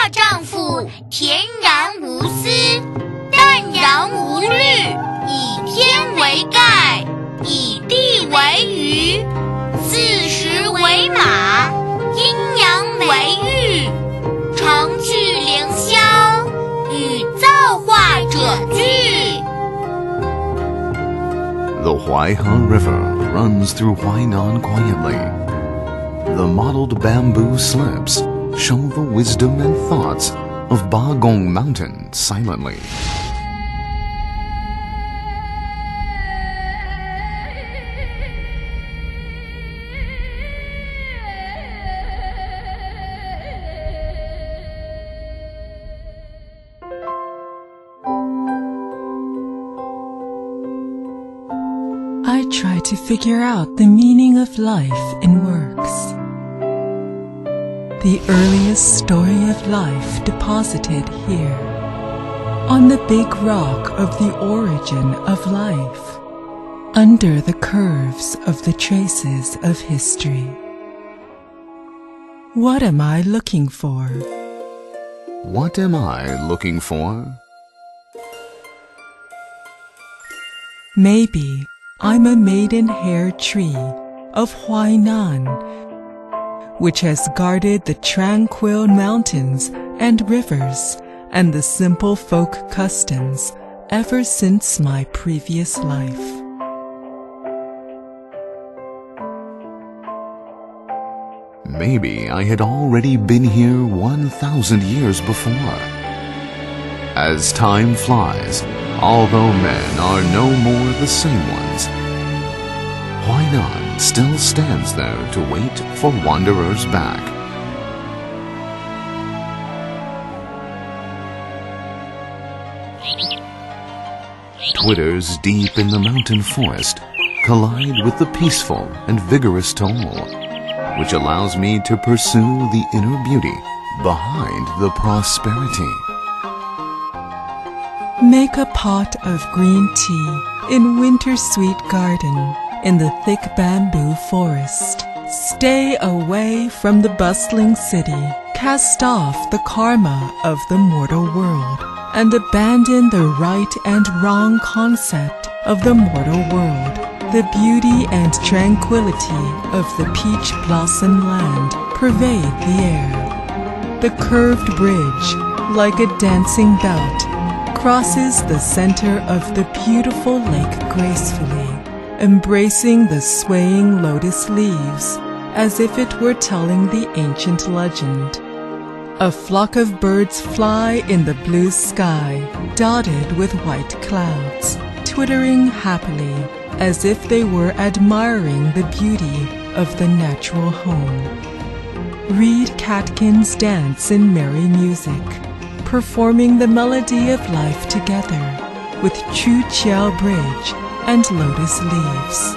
大丈夫，恬然无私，淡然无虑，以天为盖，以地为隅，四时为马，阴阳为玉，成趣凌霄，与造化者俱。The Huai River runs through Huai Nan quietly. The mottled bamboo slips show the wisdom and thoughts of Bagong Mountain silently. I try to figure out the meaning of life in works. The earliest story of life deposited here, on the big rock of the origin of life, under the curves of the traces of history. What am I looking for? What am I looking for? Maybe I'm a maidenhair tree of Huai Nan, which has guarded the tranquil mountains and rivers and the simple folk customs ever since my previous life. Maybe I had already been here 1,000 years before. As time flies, although men are no more the same ones, Huai Nan still stands there to wait for wanderers back. Twitters deep in the mountain forest collide with the peaceful and vigorous toll, which allows me to pursue the inner beauty behind the prosperity. Make a pot of green tea in winter's sweet garden in the thick bamboo forest. Stay away from the bustling city. Cast off the karma of the mortal world and abandon the right and wrong concept of the mortal world. The beauty and tranquility of the peach blossom land pervade the air. The curved bridge, like a dancing belt, crosses the center of the beautiful lake gracefully, embracing the swaying lotus leaves as if it were telling the ancient legend. A flock of birds fly in the blue sky, dotted with white clouds, twittering happily as if they were admiring the beauty of the natural home. Reed catkins dance in merry music, performing the melody of life together with Chu Chiao Bridge and lotus leaves.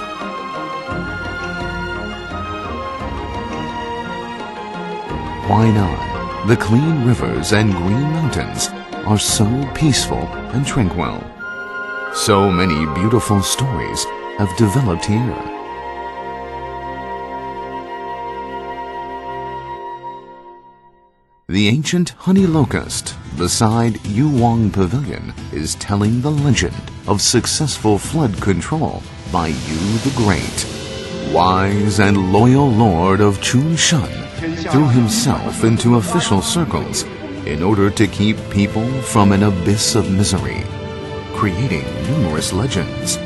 Huai Nan, the clean rivers and green mountains are so peaceful and tranquil. So many beautiful stories have developed here. The ancient honey locust beside Yuwang Pavilion is telling the legend of successful flood control by Yu the Great. Wise and loyal lord of Chunshan threw himself into official circles in order to keep people from an abyss of misery, creating numerous legends.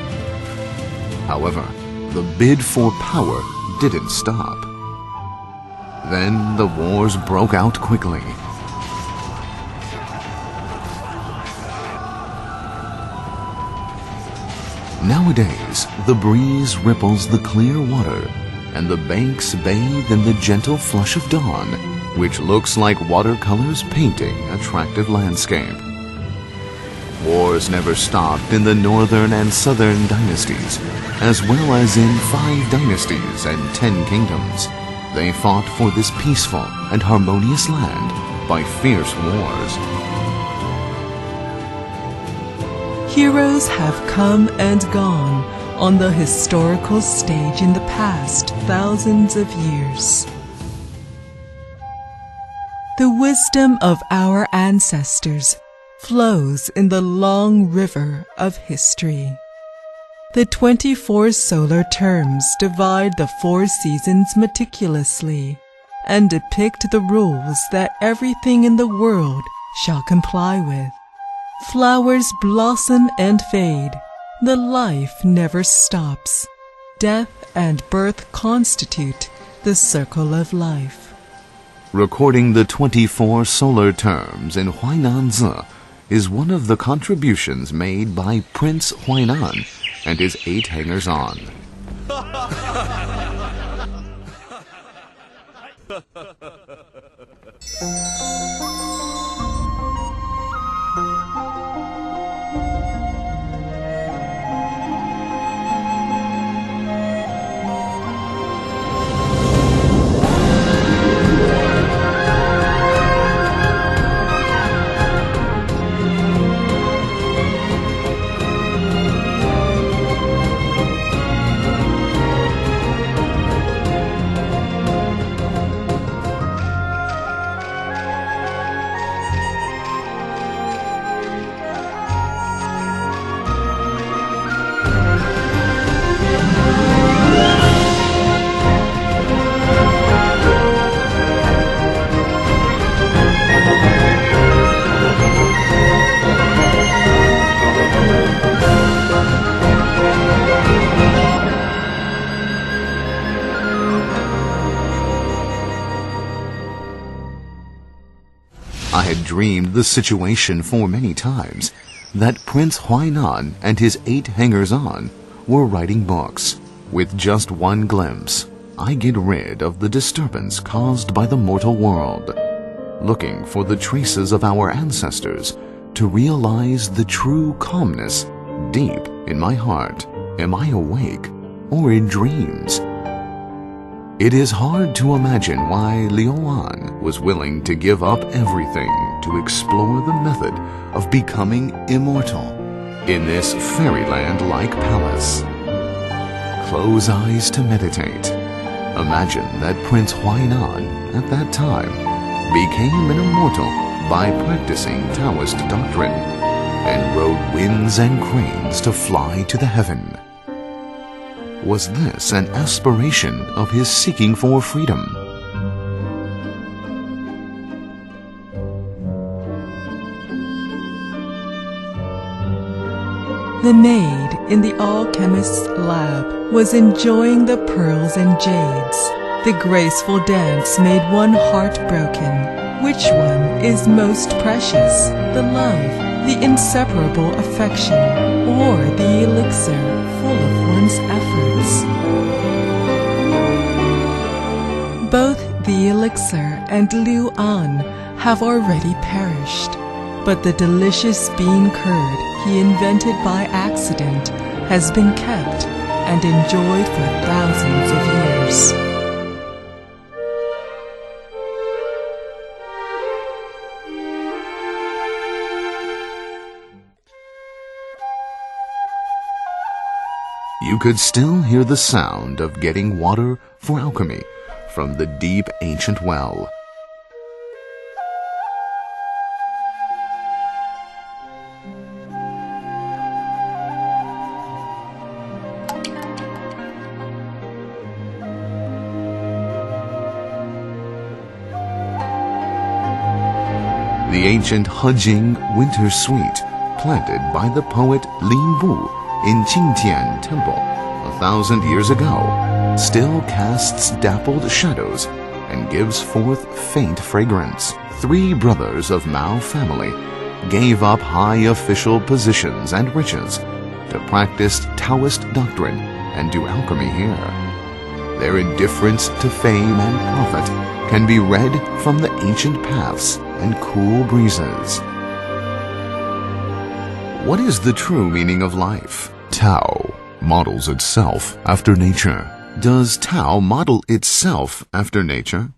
However, the bid for power didn't stop. Then the wars broke out quickly. Nowadays, the breeze ripples the clear water, and the banks bathe in the gentle flush of dawn, which looks like watercolors painting attractive landscape. Wars never stopped in the northern and southern dynasties, as well as in 5 dynasties and 10 kingdoms. They fought for this peaceful and harmonious land by fierce wars. Heroes have come and gone on the historical stage in the past thousands of years. The wisdom of our ancestors flows in the long river of history. The 24 solar terms divide the 4 seasons meticulously and depict the rules that everything in the world shall comply with. Flowers blossom and fade. The life never stops. Death and birth constitute the circle of life. Recording the 24 solar terms in Huai Nan is one of the contributions made by Prince Huai Nan and his 8 hangers-on. I had dreamed the situation for many times, that Prince Huai Nan and his 8 hangers-on were writing books. With just one glimpse, I get rid of the disturbance caused by the mortal world, looking for the traces of our ancestors to realize the true calmness deep in my heart. Am I awake or in dreams? It is hard to imagine why Liu An was willing to give up everything to explore the method of becoming immortal in this fairyland-like palace. Close eyes to meditate. Imagine that Prince Huai Nan, at that time, became an immortal by practicing Taoist doctrine and rode winds and cranes to fly to the heaven. Was this an aspiration of his seeking for freedom? The maid in the alchemist's lab was enjoying the pearls and jades. The graceful dance made one heart broken. Which one is most precious? The love, the inseparable affection, or the elixir full of one's efforts? Both the elixir and Liu An have already perished, but the delicious bean curd he invented by accident has been kept and enjoyed for thousands of years. You could still hear the sound of getting water for alchemy from the deep ancient well. The ancient Hejing winter suite, planted by the poet Lin Bu in Qingtian Temple 1,000 years ago, still casts dappled shadows and gives forth faint fragrance. 3 brothers of Mao family gave up high official positions and riches to practice Taoist doctrine and do alchemy here. Their indifference to fame and profit can be read from the ancient paths and cool breezes. What is the true meaning of life? Tao models itself after nature. Does Tao model itself after nature?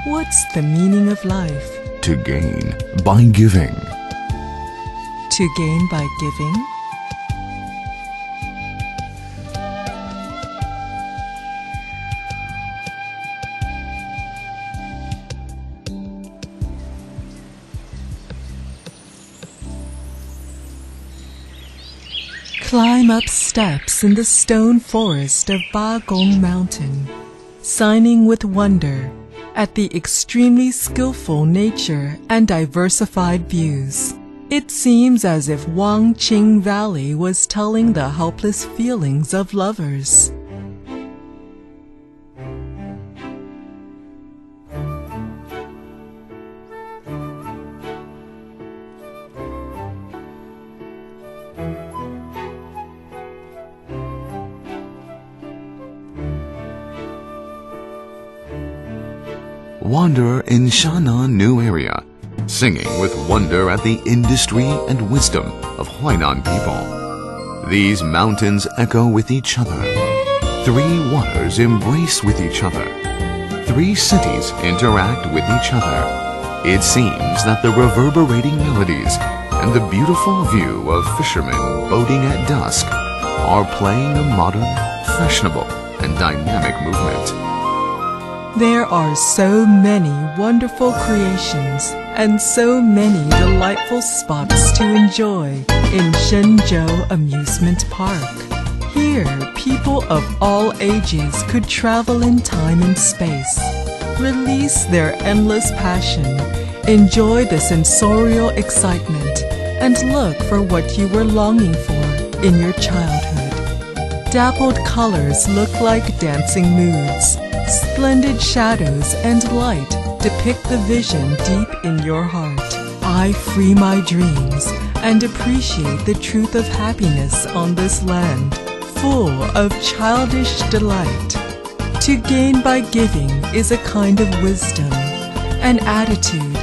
What's the meaning of life? To gain by giving. To gain by giving? Climb up steps in the stone forest of Ba Gong Mountain, signing with wonder at the extremely skillful nature and diversified views. It seems as if Wang Qing Valley was telling the helpless feelings of lovers. Wander in Shannan New Area, singing with wonder at the industry and wisdom of Huai Nan people. These mountains echo with each other. 3 waters embrace with each other. 3 cities interact with each other. It seems that the reverberating melodies and the beautiful view of fishermen boating at dusk are playing a modern, fashionable, and dynamic movement. There are so many wonderful creations and so many delightful spots to enjoy in Shenzhou Amusement Park. Here, people of all ages could travel in time and space, release their endless passion, enjoy the sensorial excitement, and look for what you were longing for in your childhood. Dappled colors look like dancing moods. Splendid shadows and light depict the vision deep in your heart. I free my dreams and appreciate the truth of happiness on this land, full of childish delight. To gain by giving is a kind of wisdom, an attitude,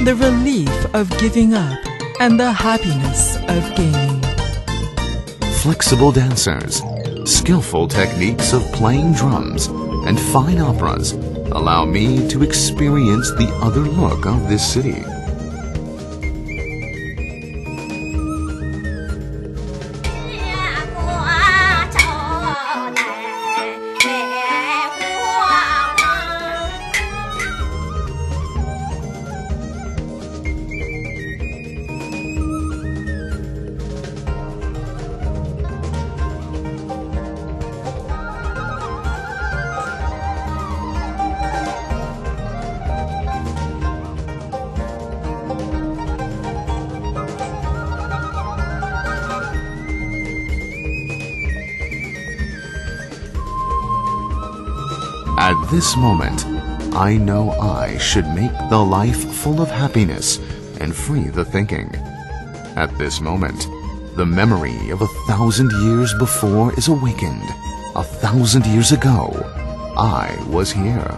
the relief of giving up, and the happiness of gaining. Flexible dancers, skillful techniques of playing drums, and fine operas allow me to experience the other look of this city. At this moment, I know I should make the life full of happiness and free the thinking. At this moment, the memory of 1,000 years before is awakened. 1,000 years ago, I was here.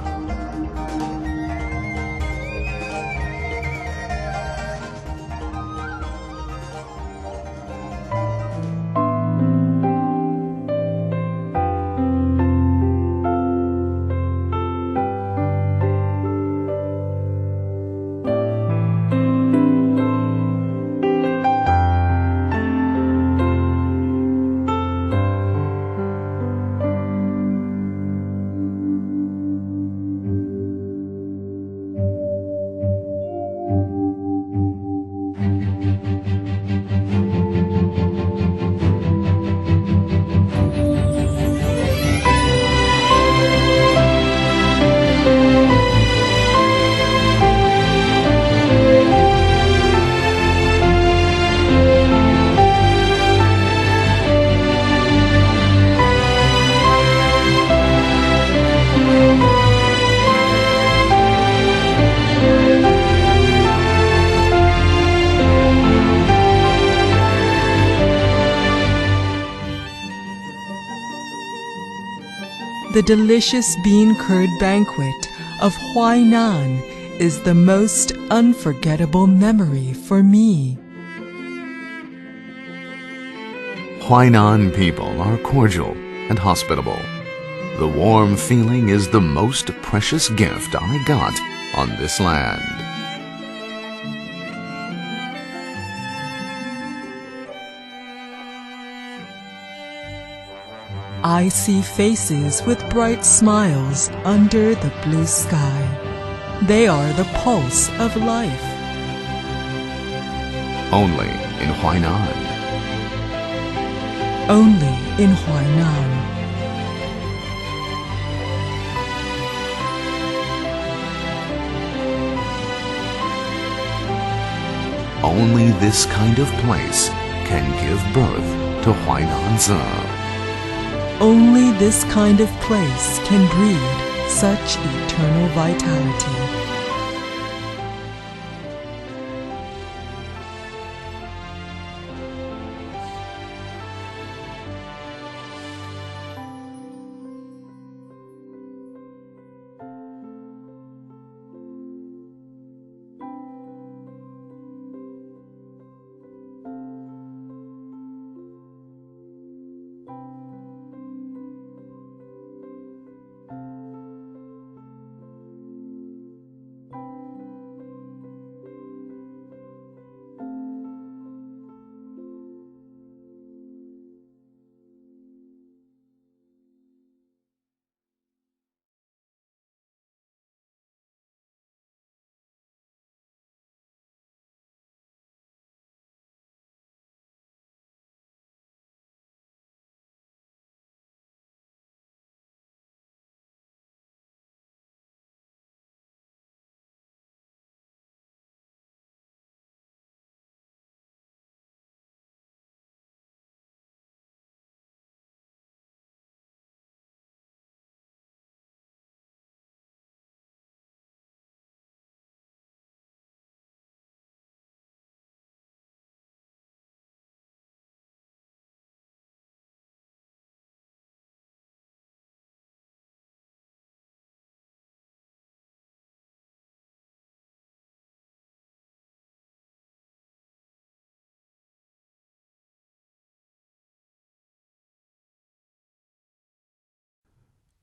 The delicious bean curd banquet of Huai Nan is the most unforgettable memory for me. Huai Nan people are cordial and hospitable. The warm feeling is the most precious gift I got on this land. I see faces with bright smiles under the blue sky. They are the pulse of life. Only in Huai Nan. Only in Huai Nan. Only this kind of place can give birth to Huai Nan. Only this kind of place can breed such eternal vitality.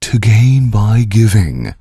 To gain by giving